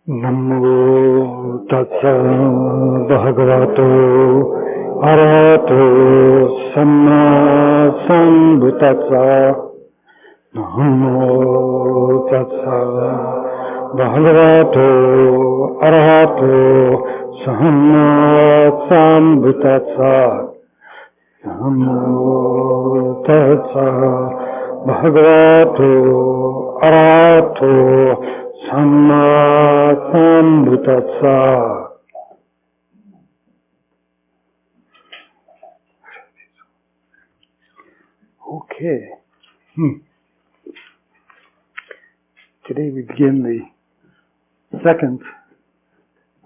Namo tassa bhagavato arahato samma sambuddhassa. Namo tassa bhagavato arahato samma sambuddhassa. Namo tassa bhagavato arahato samma sambuddhassa. Okay. Today we begin the second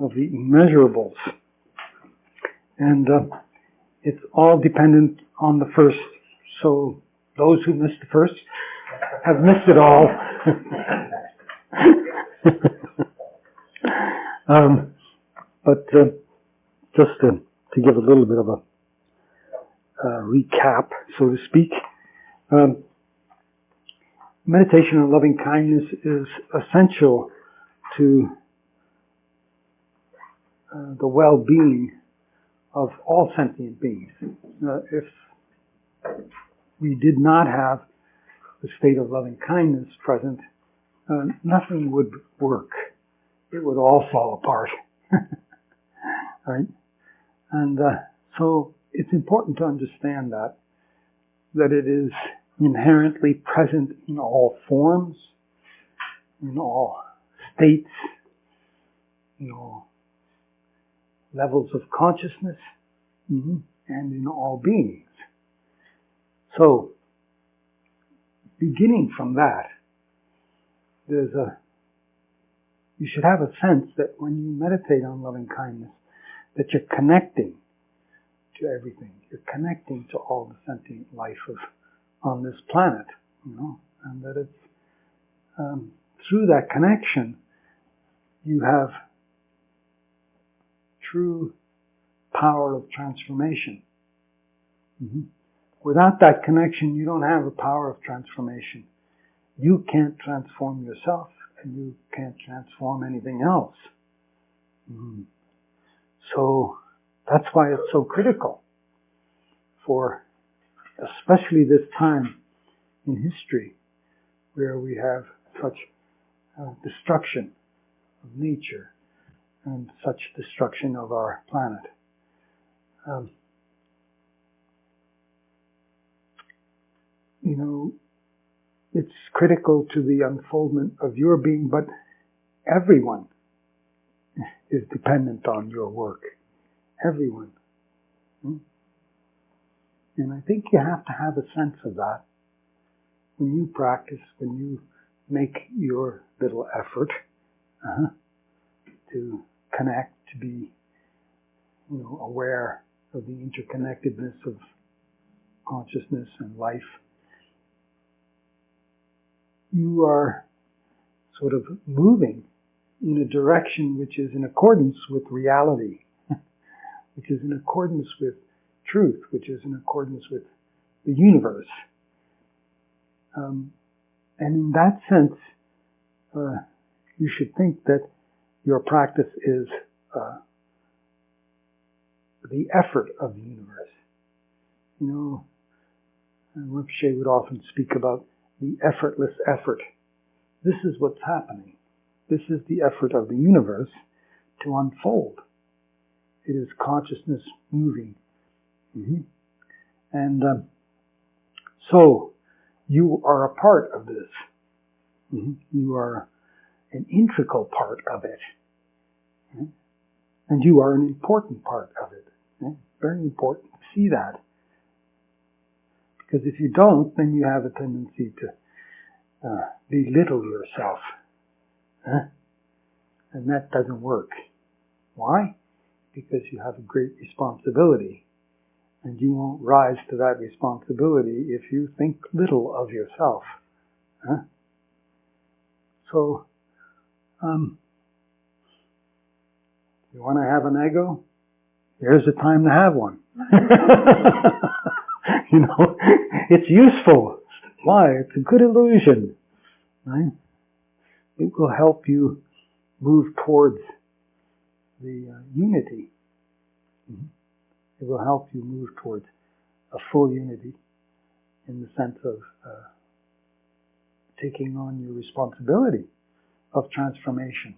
of the immeasurables. And it's all dependent on the first. So those who missed the first have missed it all. But just to give a little bit of a recap, so to speak, meditation on loving kindness is essential to the well-being of all sentient beings. If we did not have the state of loving kindness present, nothing would work. It would all fall apart. Right? And so it's important to understand that it is inherently present in all forms, in all states, in all levels of consciousness, and in all beings. So, beginning from that, you should have a sense that when you meditate on loving kindness, that you're connecting to everything. You're connecting to all the sentient life on this planet, and that it's through that connection you have true power of transformation. Without that connection, you don't have the power of transformation. You can't transform yourself, and you can't transform anything else. So that's why it's so critical for especially this time in history where we have such destruction of nature and such destruction of our planet. It's critical to the unfoldment of your being, but everyone is dependent on your work. Everyone. And I think you have to have a sense of that when you practice, when you make your little effort to connect, to be aware of the interconnectedness of consciousness and life. You are sort of moving in a direction which is in accordance with reality, which is in accordance with truth, which is in accordance with the universe. And in that sense, you should think that your practice is the effort of the universe. Rinpoche would often speak about the effortless effort. This is what's happening. This is the effort of the universe to unfold. It is consciousness moving. And so you are a part of this. You are an integral part of it. And you are an important part of it. Very important to see that. Because if you don't, then you have a tendency to belittle yourself. And that doesn't work. Why? Because you have a great responsibility. And you won't rise to that responsibility if you think little of yourself. So, you want to have an ego? Here's the time to have one. It's useful. Why? It's a good illusion. Right? It will help you move towards the unity. It will help you move towards a full unity in the sense of taking on your responsibility of transformation.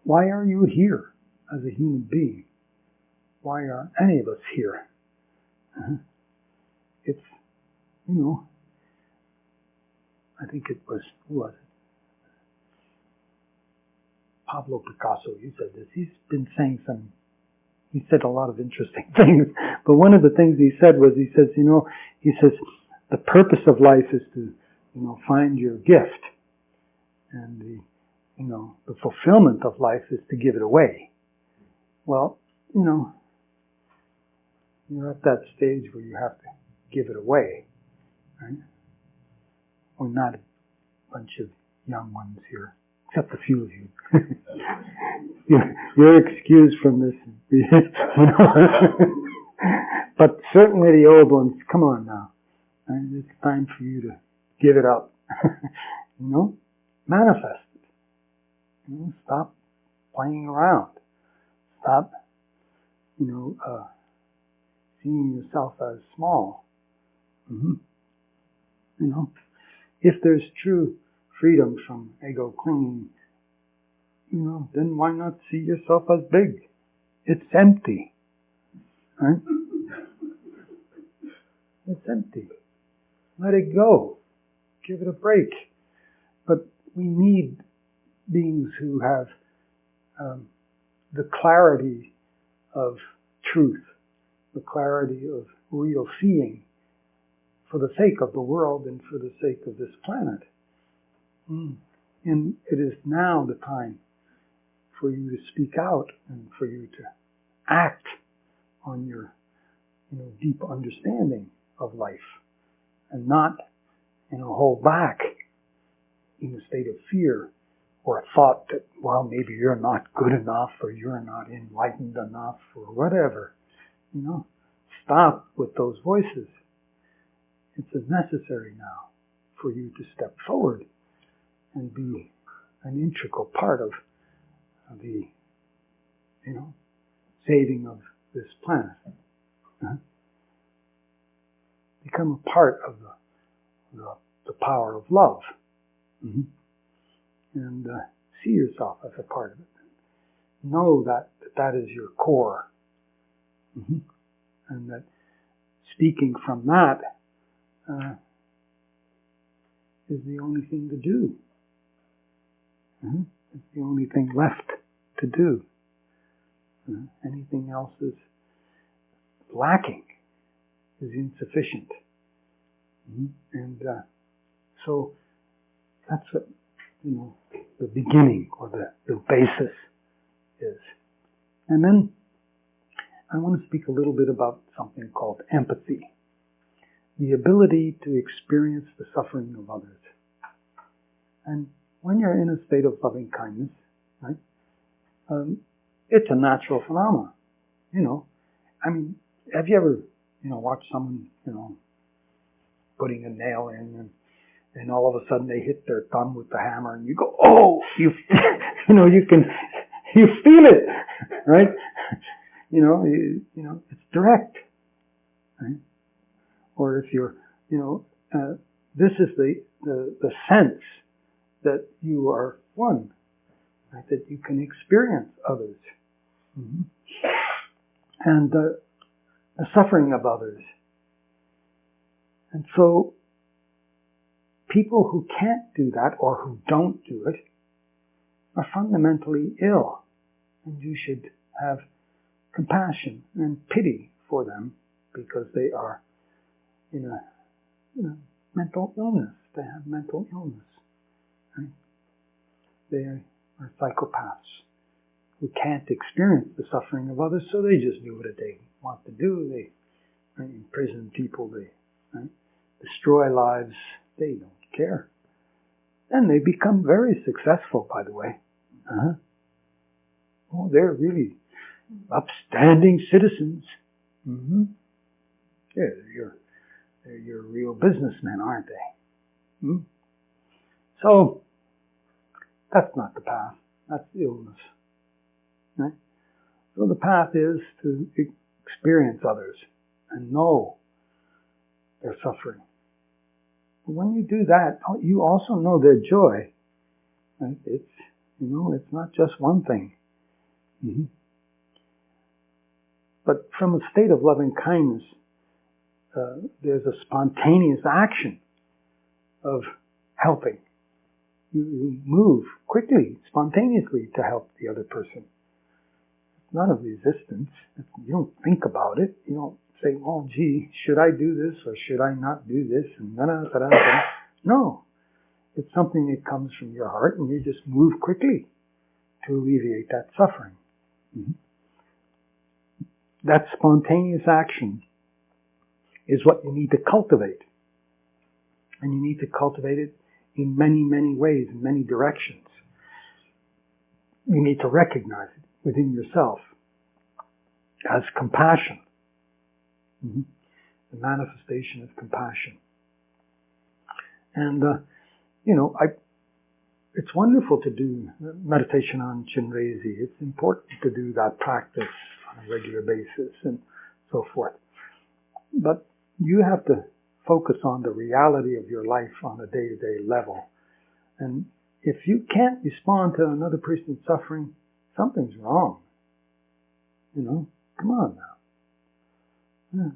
Why are you here as a human being? Why are any of us here? It's, I think it was, who was it? Pablo Picasso, he said this. He's been saying he said a lot of interesting things. But one of the things he said was, he says, the purpose of life is to, find your gift. And the fulfillment of life is to give it away. Well, you're at that stage where you have to give it away. Right? We're not a bunch of young ones here, except a few of you. You're excused from this. But certainly the old ones, come on now. Right? It's time for you to give it up. Manifest it. Stop playing around. Stop, seeing yourself as small. If there's true freedom from ego clinging, then why not see yourself as big? It's empty. Right? It's empty. Let it go. Give it a break. But we need beings who have the clarity of truth, the clarity of real seeing, for the sake of the world and for the sake of this planet. And it is now the time for you to speak out and for you to act on your deep understanding of life, and not hold back in a state of fear or a thought that, well, maybe you're not good enough or you're not enlightened enough or whatever. Stop with those voices. It's necessary now for you to step forward and be an integral part of the, saving of this planet. Become a part of the power of love. And see yourself as a part of it. Know that is your core. And that speaking from that is the only thing to do. It's the only thing left to do. Anything else is lacking, is insufficient. And so that's what, the beginning or the basis is. And then I want to speak a little bit about something called empathy. The ability to experience the suffering of others. And when you're in a state of loving kindness, right, it's a natural phenomenon. Have you ever, watched someone, putting a nail in and all of a sudden they hit their thumb with the hammer and you go, oh, you feel it, right? It's direct, right? Or if you're, this is the sense that you are one, right? That you can experience others. And the suffering of others. And so people who can't do that or who don't do it are fundamentally ill. And you should have compassion and pity for them because they are in a mental illness. They have mental illness. Right? They are psychopaths who can't experience the suffering of others, so they just do what they want to do. They imprison people. They destroy lives. They don't care. And they become very successful, by the way. Oh, they're really upstanding citizens. They're your real businessmen, aren't they? So that's not the path. That's illness. Right? So the path is to experience others and know their suffering. But when you do that, you also know their joy. Right? It's not just one thing. Mm-hmm. But from a state of loving kindness, there's a spontaneous action of helping. You move quickly, spontaneously to help the other person. It's not a resistance. You don't think about it. You don't say, "Oh, gee, should I do this or should I not do this?" And no, it's something that comes from your heart, and you just move quickly to alleviate that suffering. Mm-hmm. That spontaneous action is what you need to cultivate. And you need to cultivate it in many, many ways, in many directions. You need to recognize it within yourself as compassion. Mm-hmm. The manifestation of compassion. And, it's wonderful to do meditation on Chinrezi. It's important to do that practice on a regular basis and so forth. But you have to focus on the reality of your life on a day-to-day level. And if you can't respond to another person's suffering, something's wrong. Come on now. Yeah.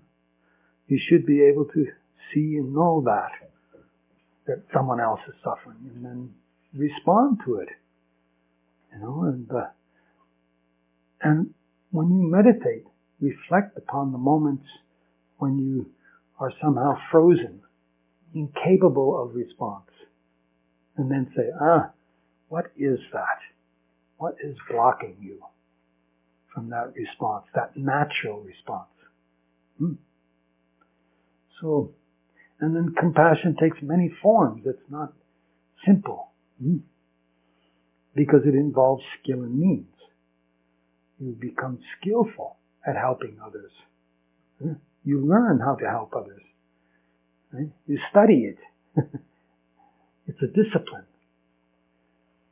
You should be able to see and know that someone else is suffering, and then respond to it. And when you meditate, reflect upon the moments when you are somehow frozen, incapable of response. And then say, what is that? What is blocking you from that response, that natural response? So, and then compassion takes many forms. It's not simple. Because it involves skill and means. You become skillful at helping others. You learn how to help others. Right? You study it. It's a discipline.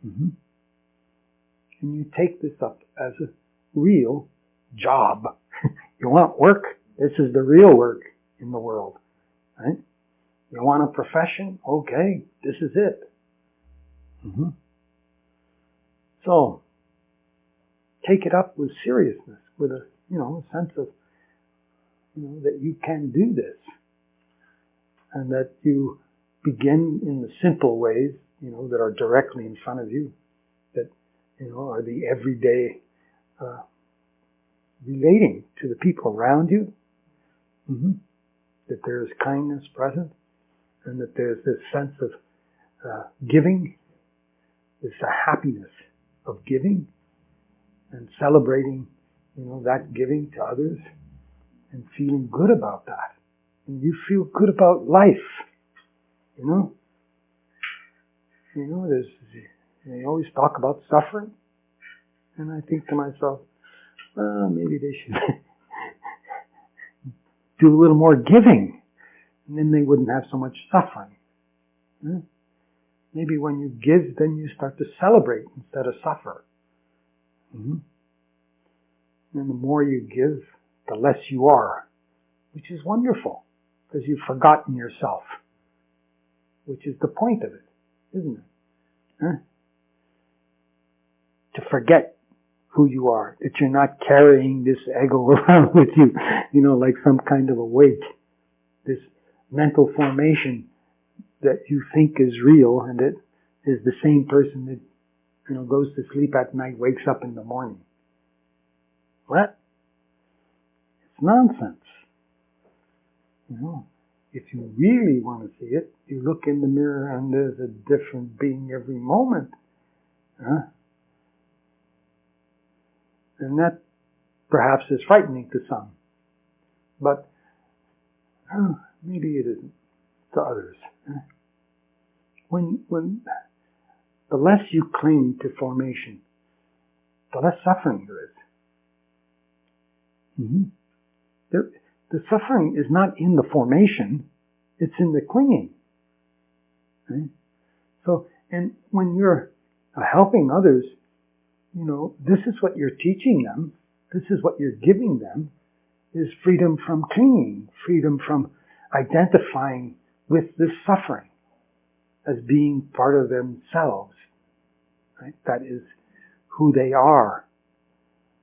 And you take this up as a real job. You want work? This is the real work in the world. Right? You want a profession? Okay, this is it. So, take it up with seriousness, with a sense of that you can do this, and that you begin in the simple ways that are directly in front of you, that are the everyday relating to the people around you. That there is kindness present, and that there's this sense of giving, this happiness of giving, and celebrating, that giving to others, and feeling good about that. And you feel good about life, they always talk about suffering, and I think to myself, well, maybe they should do a little more giving, and then they wouldn't have so much suffering. Maybe when you give, then you start to celebrate instead of suffer. And the more you give, the less you are, which is wonderful, because you've forgotten yourself, which is the point of it, isn't it? To forget who you are, that you're not carrying this ego around with you, like some kind of a weight, this mental formation that you think is real, and that is the same person that goes to sleep at night, wakes up in the morning. What? It's nonsense. If you really want to see it, you look in the mirror and there's a different being every moment. And that perhaps is frightening to some. But maybe it isn't to others. When the less you cling to formation, the less suffering there is. The suffering is not in the formation, it's in the clinging. Right? So And when you're helping others, this is what you're teaching them. This is what you're giving them, is freedom from clinging, freedom from identifying with this suffering as being part of themselves. Right? That is who they are.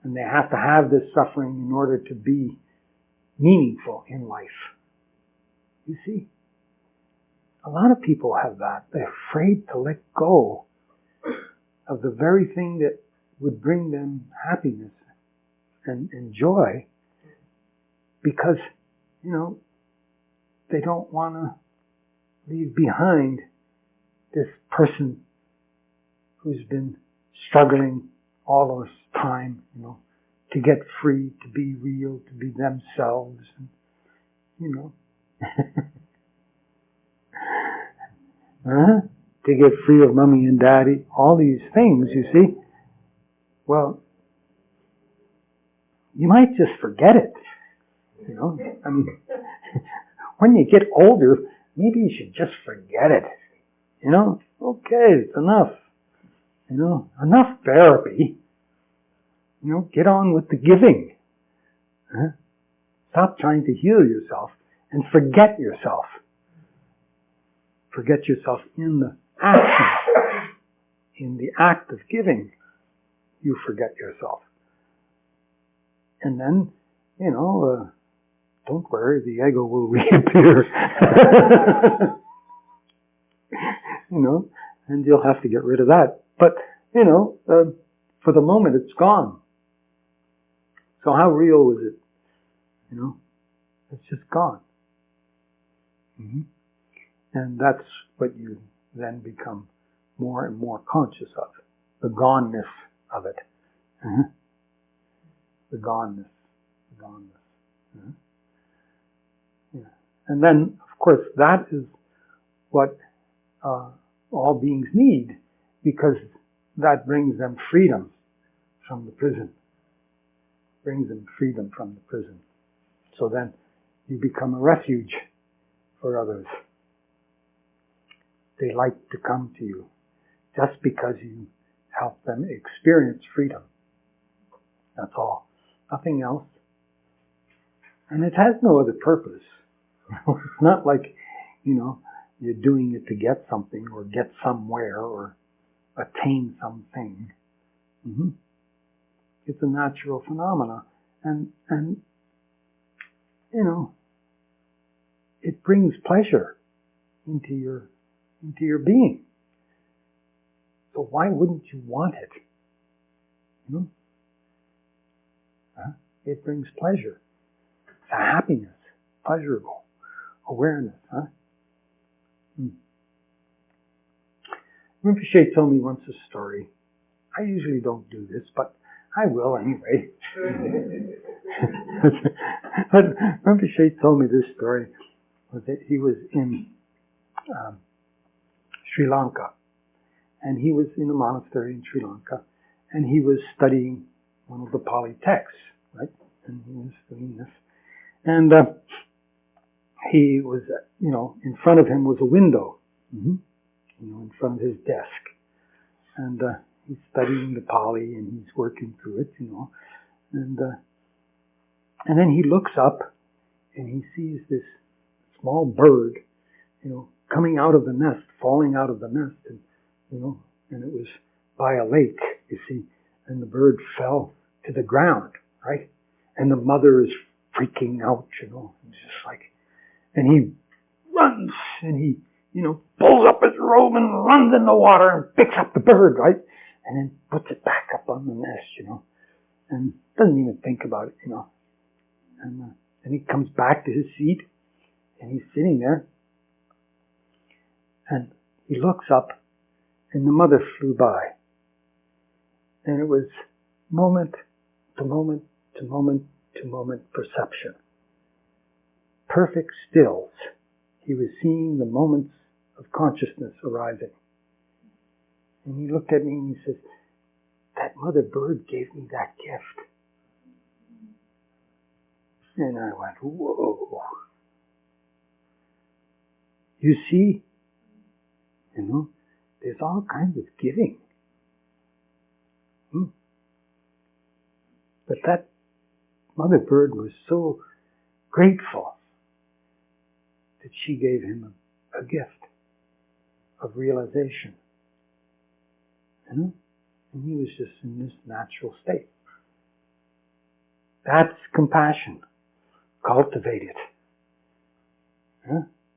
And they have to have this suffering in order to be meaningful in life. You see? A lot of people have that. They're afraid to let go of the very thing that would bring them happiness and joy, because, they don't want to leave behind this person who's been struggling all this time, to get free, to be real, to be themselves, to get free of mommy and daddy, all these things, you see. Well, you might just forget it, I mean, when you get older, maybe you should just forget it, okay, it's enough, enough therapy, get on with the giving. Stop trying to heal yourself and forget yourself. Forget yourself in the action. In the act of giving, you forget yourself. And then, don't worry, the ego will reappear. And you'll have to get rid of that. But, for the moment, it's gone. So how real was it? It's just gone. Mm-hmm. And that's what you then become more and more conscious of. The goneness of it. Mm-hmm. The goneness. The goneness. Mm-hmm. Yeah. And then, of course, that is what all beings need, because that brings them freedom from the prison. Brings them freedom from the prison. So then you become a refuge for others. They like to come to you just because you help them experience freedom. That's all. Nothing else. And it has no other purpose. It's not like, you're doing it to get something or get somewhere or attain something. Mm-hmm. It's a natural phenomena. And it brings pleasure into your being. So why wouldn't you want it? It brings pleasure. It's a happiness, pleasurable awareness. Rinpoche told me once a story. I usually don't do this, but I will anyway. But Rinpoche told me this story. That he was in Sri Lanka, and he was in a monastery in Sri Lanka, and he was studying one of the Pali texts, right? And he was doing this, and he was, in front of him was a window, in front of his desk, and he's studying the Pali and he's working through it, and then he looks up and he sees this small bird, coming out of the nest, falling out of the nest, and and it was by a lake, you see, and the bird fell to the ground, right? And the mother is freaking out, it's just like, and he runs and he, pulls up his robe and runs in the water and picks up the bird, right? And then puts it back up on the nest, and doesn't even think about it, and he comes back to his seat. And he's sitting there, and he looks up, and the mother flew by. And it was moment to moment to moment to moment perception. Perfect stills. He was seeing the moments of consciousness arising. And he looked at me and he says, that mother bird gave me that gift. And I went, whoa. You see, There's all kinds of giving. But that mother bird was so grateful that she gave him a gift of realization. And he was just in this natural state. That's compassion. Cultivate it.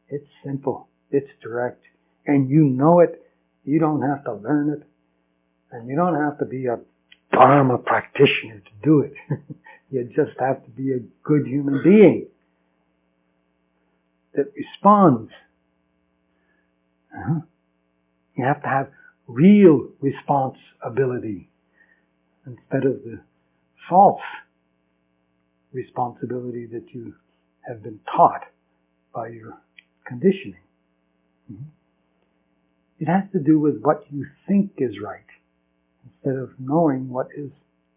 It's simple. It's direct. And you know it. You don't have to learn it. And you don't have to be a Dharma practitioner to do it. You just have to be a good human being that responds. You have to have real responsibility instead of the false responsibility that you have been taught by your conditioning. It has to do with what you think is right instead of knowing what is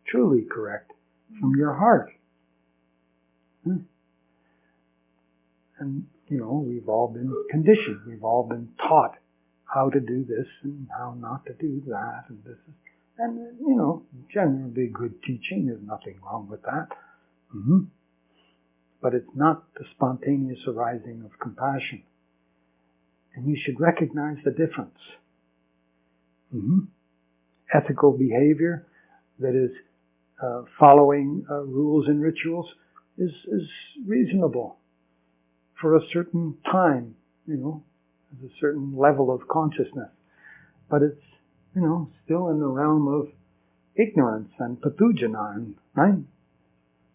truly correct from your heart. And, we've all been conditioned. We've all been taught how to do this and how not to do that. And generally good teaching. There's nothing wrong with that. But it's not the spontaneous arising of compassion. And you should recognize the difference. Ethical behavior that is following rules and rituals is reasonable for a certain time, as a certain level of consciousness. But it's, still in the realm of ignorance and pathujana, right?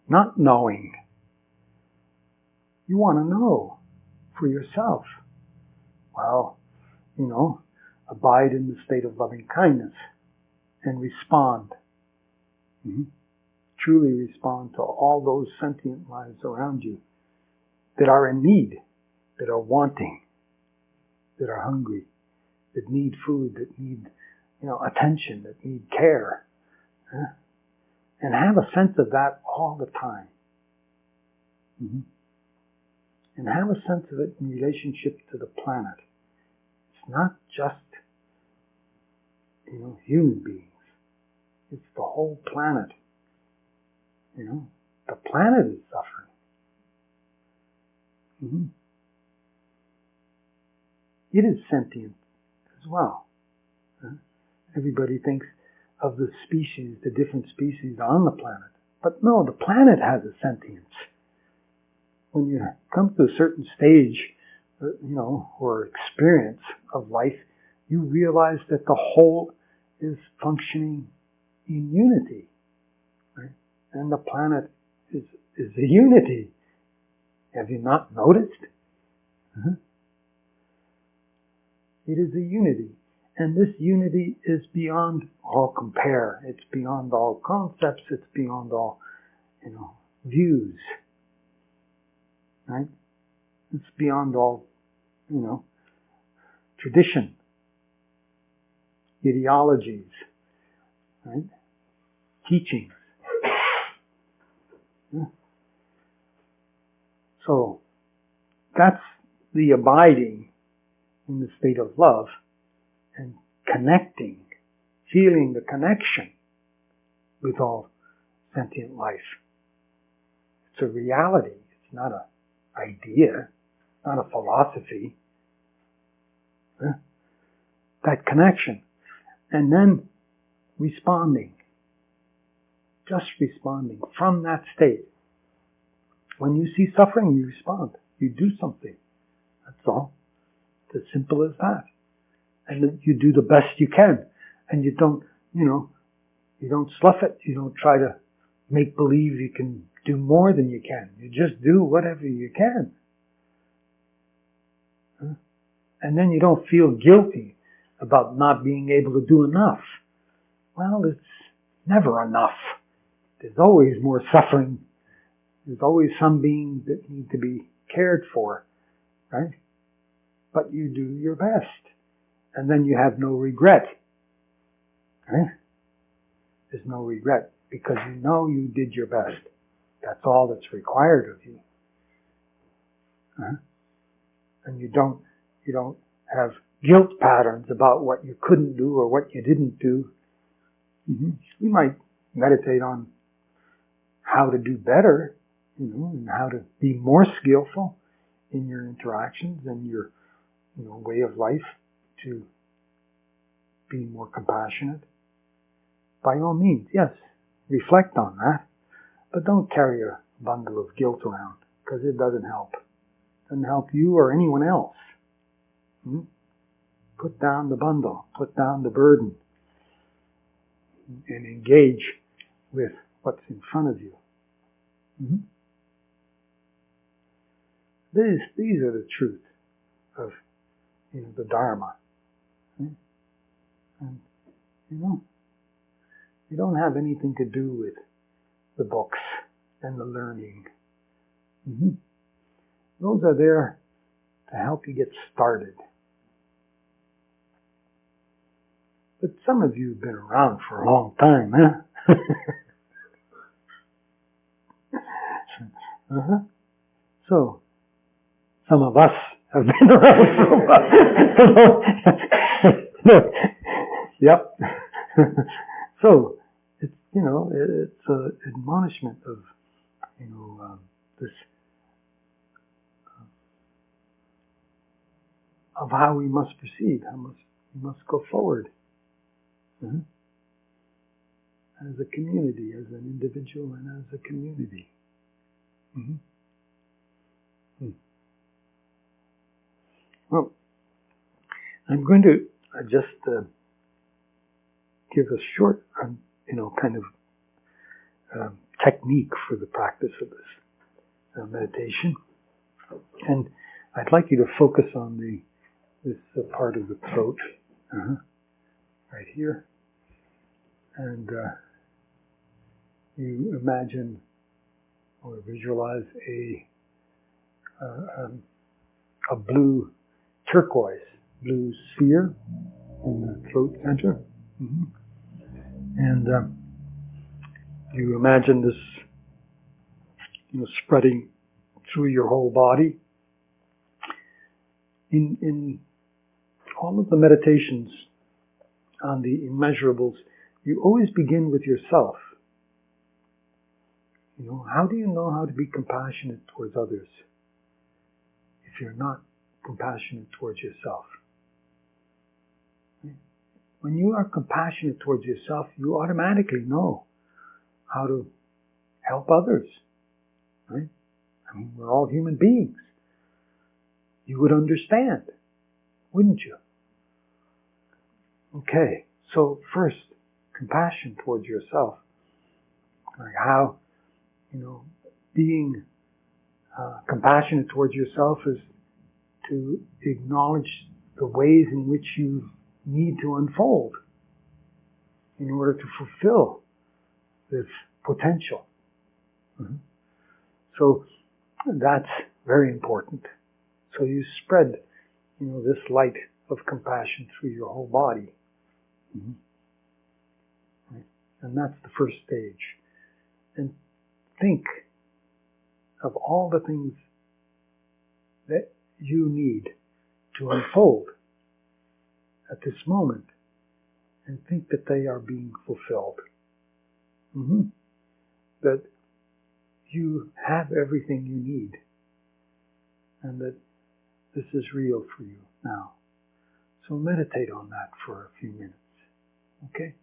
Not knowing. You want to know for yourself. Well, abide in the state of loving kindness and respond. Truly respond to all those sentient lives around you that are in need, that are wanting, that are hungry, that need food, that need, attention, that need care. And have a sense of that all the time. And have a sense of it in relationship to the planet. It's not just, human beings. It's the whole planet. The planet is suffering. It is sentient as well. Everybody thinks of the species, the different species on the planet. But no, the planet has a sentience. When you come to a certain stage, or experience of life, you realize that the whole is functioning in unity. Right? And the planet is a unity. Have you not noticed? It is a unity. And this unity is beyond all compare. It's beyond all concepts. It's beyond all, views. Right? It's beyond all, tradition, ideologies, right? Teachings. So, that's the abiding in the state of love and connecting, feeling the connection with all sentient life. It's a reality. It's not an idea, not a philosophy. That connection. And then responding. Just responding from that state. When you see suffering, you respond. You do something. That's all. It's as simple as that. And you do the best you can. And you don't, you don't slough it. You don't try to make believe you can do more than you can. You just do whatever you can. And then you don't feel guilty about not being able to do enough. Well, it's never enough. There's always more suffering. There's always some beings that need to be cared for, right? But you do your best. And then you have no regret. Right? There's no regret because you know you did your best. That's all that's required of you. And you don't have guilt patterns about what you couldn't do or what you didn't do. You might meditate on how to do better, and how to be more skillful in your interactions and your, way of life to be more compassionate. By all means, yes, reflect on that, but don't carry a bundle of guilt around, because it doesn't help. It doesn't help you or anyone else. Put down the bundle, put down the burden, and engage with what's in front of you. These are the truth of the Dharma. And they don't have anything to do with the books and the learning. Those are there to help you get started. But some of you have been around for a long time, huh? So, some of us have been around for a while. Yep. So, it's, it's an admonishment of, this, of how we must proceed, how we must go forward. As a community, as an individual, and as a community. Well, I'm going to just give a short, kind of technique for the practice of this meditation, and I'd like you to focus on this part of the throat, right here, and you imagine or visualize a blue blue sphere in the throat center. And you imagine this spreading through your whole body. In all of the meditations on the immeasurables, you always begin with yourself. How do you know how to be compassionate towards others if you're not compassionate towards yourself? When you are compassionate towards yourself, you automatically know how to help others, right? I mean, we're all human beings. You would understand, wouldn't you? Okay, so first, compassion towards yourself. Like how, being compassionate towards yourself is to acknowledge the ways in which you need to unfold in order to fulfill this potential. So that's very important. So you spread, this light of compassion through your whole body. Right? And that's the first stage. And think of all the things that you need to unfold at this moment, and think that they are being fulfilled. That you have everything you need, and that this is real for you now. So meditate on that for a few minutes. Okay?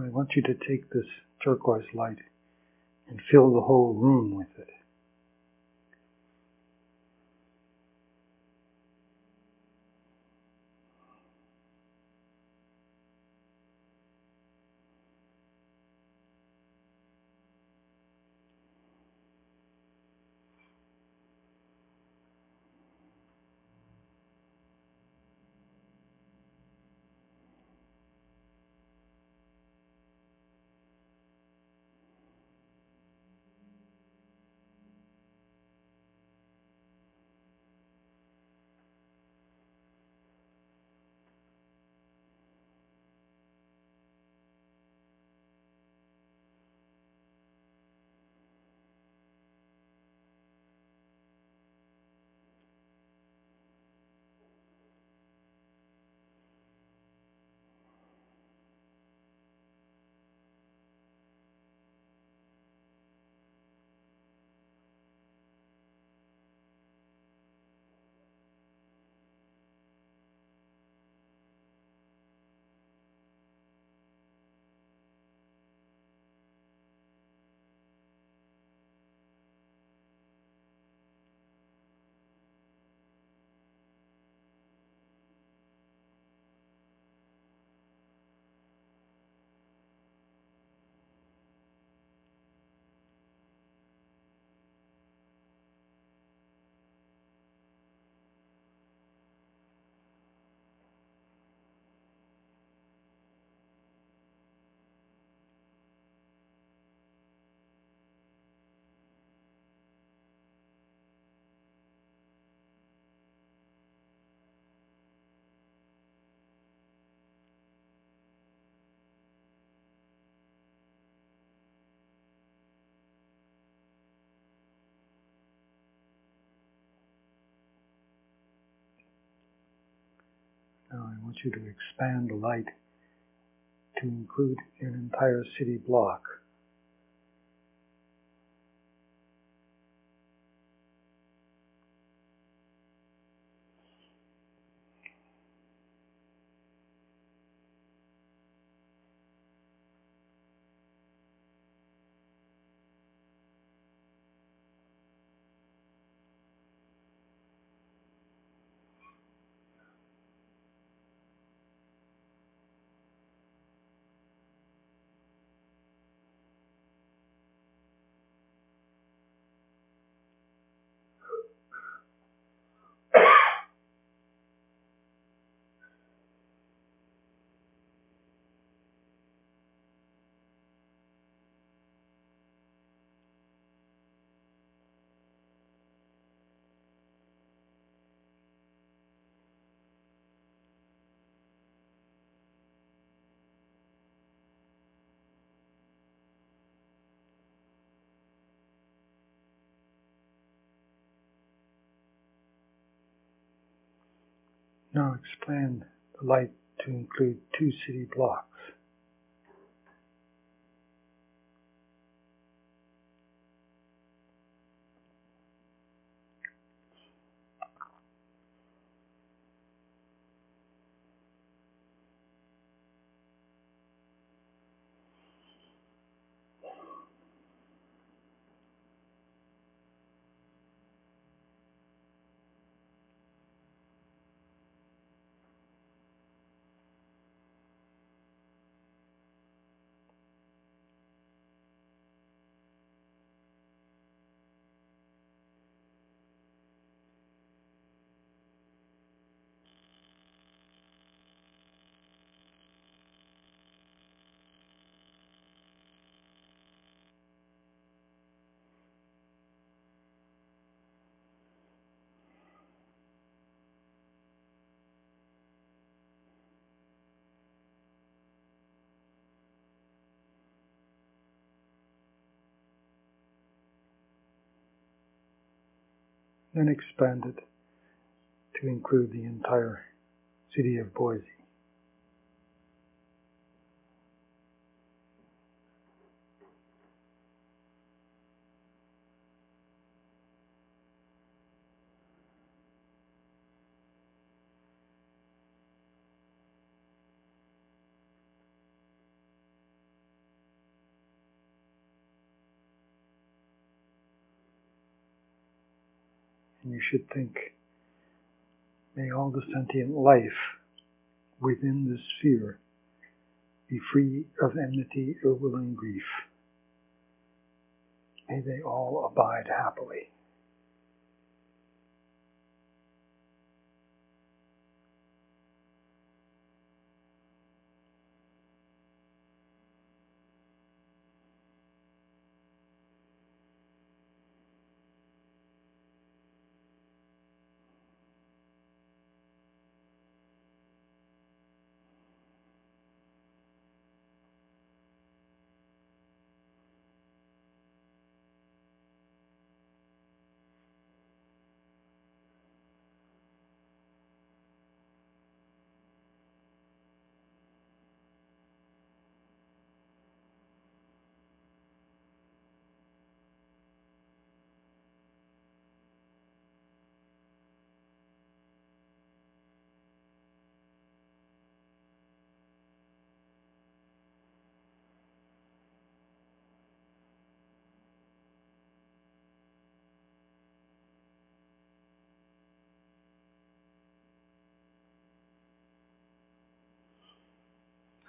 I want you to take this turquoise light and fill the whole room with it. Now I want you to expand the light to include an entire city block. Now expand the light to include 2 city blocks. Then expand it to include the entire city of Boise. And you should think, may all the sentient life within this sphere be free of enmity, ill will, and grief. May they all abide happily.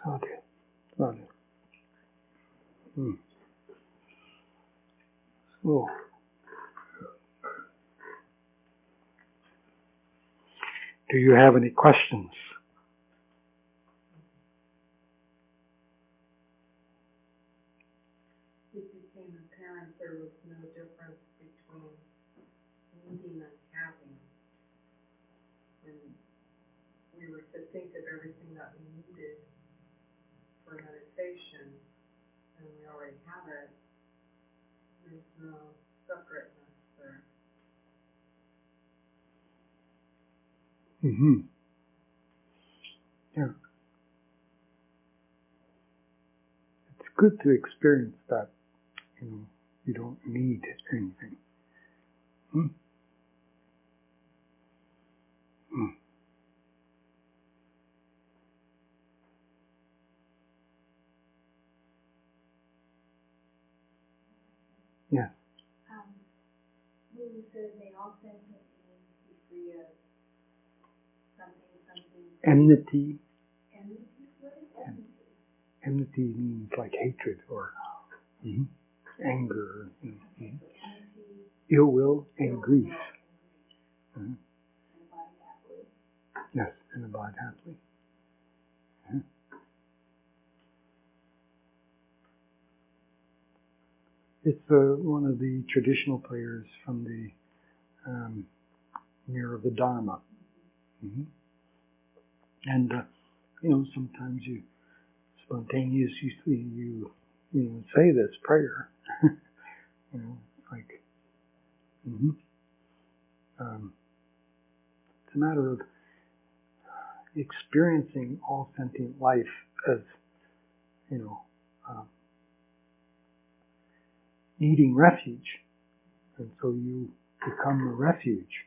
Okay. Okay. So, do you have any questions? It became apparent there was no difference between needing and having. And we were to think of everything that we needed for meditation, and we already have it. There's no separateness there. Mm-hmm. Yeah. It's good to experience that, you don't need anything. Yes. When you said they all sentient beings be free of something. Enmity. Enmity? What is enmity? Enmity means like hatred or anger. Enmity, Ill will and grief. and abide happily. Yes, and abide happily. It's one of the traditional prayers from the Mirror of the Dharma. And, sometimes you spontaneously you say this prayer. Like, it's a matter of experiencing all sentient life as, needing refuge. And so you become a refuge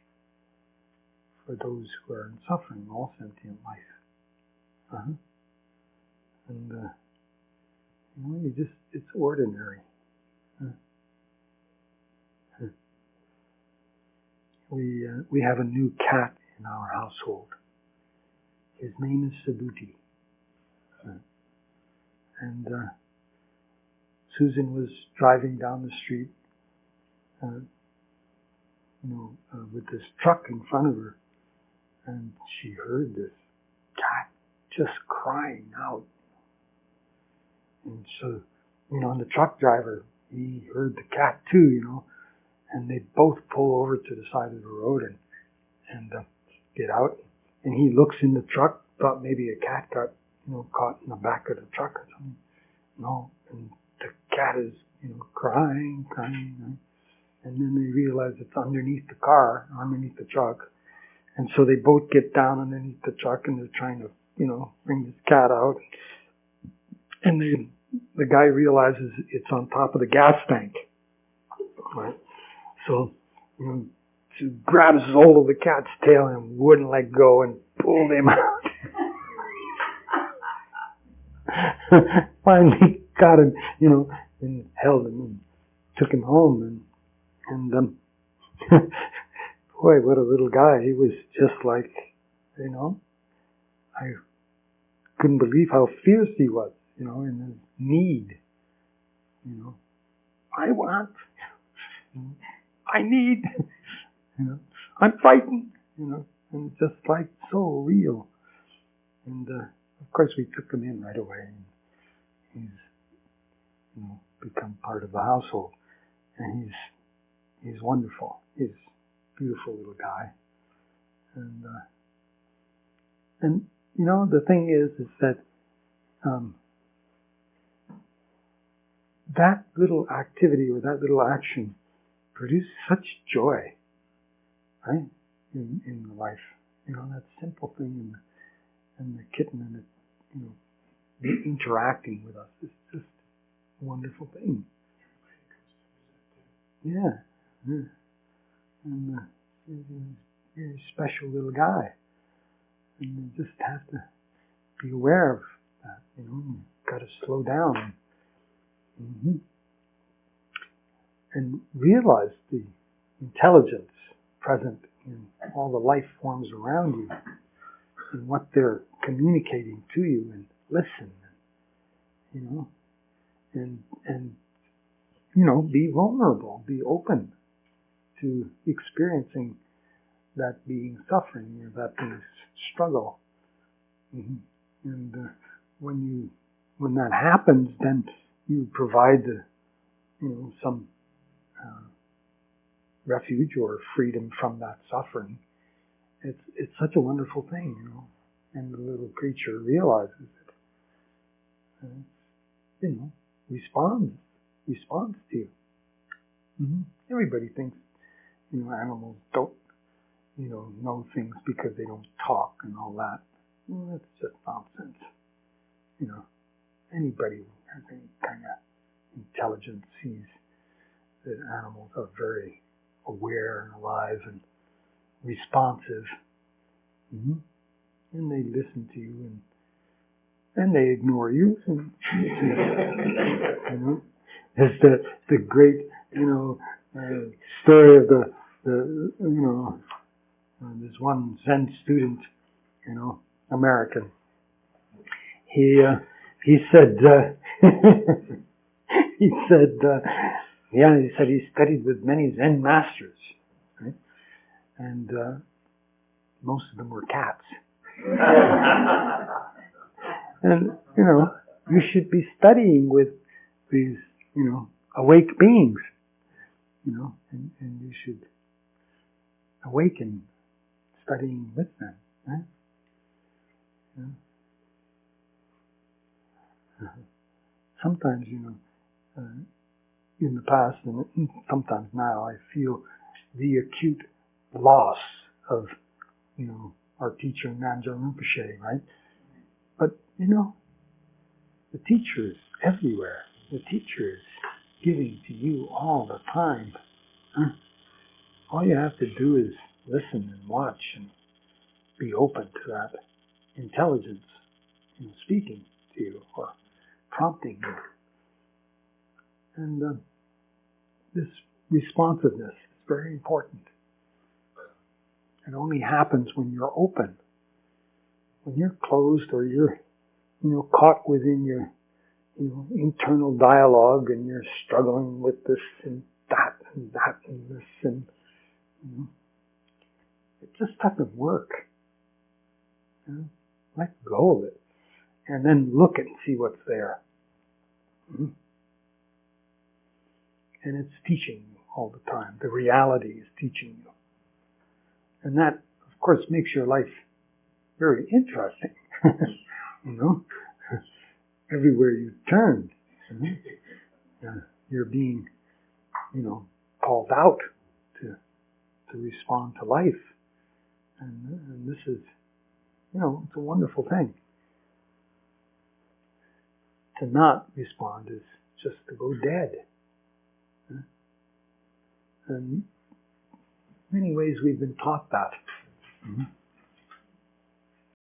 for those who are in suffering, all sentient life. And, it's ordinary. We have a new cat in our household. His name is Subhuti. And Susan was driving down the street, with this truck in front of her, and she heard this cat just crying out. And so, and the truck driver, he heard the cat too, and they both pull over to the side of the road and get out. And he looks in the truck, thought maybe a cat got, caught in the back of the truck or something. No, and the cat is, crying. And then they realize it's underneath the car, underneath the truck. And so they both get down underneath the truck and they're trying to, bring this cat out. And the guy realizes it's on top of the gas tank. Right? So, so grabs hold of the cat's tail and wouldn't let go and pulled him out. Finally got him, and held him and took him home. And boy, what a little guy. He was just like, I couldn't believe how fierce he was, in his need. I want, I need, I'm frightened, and just like so real. And of course we took him in right away. And he's, become part of the household. And he's wonderful. He's a beautiful little guy. And the thing is that that little activity or that little action produced such joy, right, in the life. That simple thing and the kitten and it, interacting with us is just a wonderful thing. Yeah. And he's a very special little guy. And you just have to be aware of that, You've got to slow down. And realize the intelligence present in all the life forms around you and what they're communicating to you, and listen, and be vulnerable, be open to experiencing that being suffering or that being struggle. And when that happens, then you provide some refuge or freedom from that suffering. It's such a wonderful thing, and the little creature realizes it. And, responds to you. Everybody thinks, animals don't, know things because they don't talk and all that. Well, that's just nonsense. Anybody who has any kind of intelligence sees that animals are very aware and alive and responsive. And they listen to you and they ignore you. And, it's the great, story of the this one Zen student, American. He said, he said he studied with many Zen masters, right? And most of them were cats. And, you should be studying with these, awake beings, and you should awaken studying with them, right? Sometimes, in the past and sometimes now, I feel the acute loss of, our teacher, Namjo Rinpoche, right? But, the teacher is everywhere. The teacher is giving to you all the time. All you have to do is listen and watch and be open to that intelligence, speaking to you or prompting you. And this responsiveness is very important. It only happens when you're open. When you're closed or you're, caught within your, internal dialogue and you're struggling with this and that and that and this and, it just doesn't work. Let go of it and then look and see what's there. And it's teaching you all the time. The reality is teaching you. And that, of course, makes your life very interesting. Everywhere you turn, you're being, called out to respond to life. And this is, it's a wonderful thing. To not respond is just to go dead. And in many ways we've been taught that.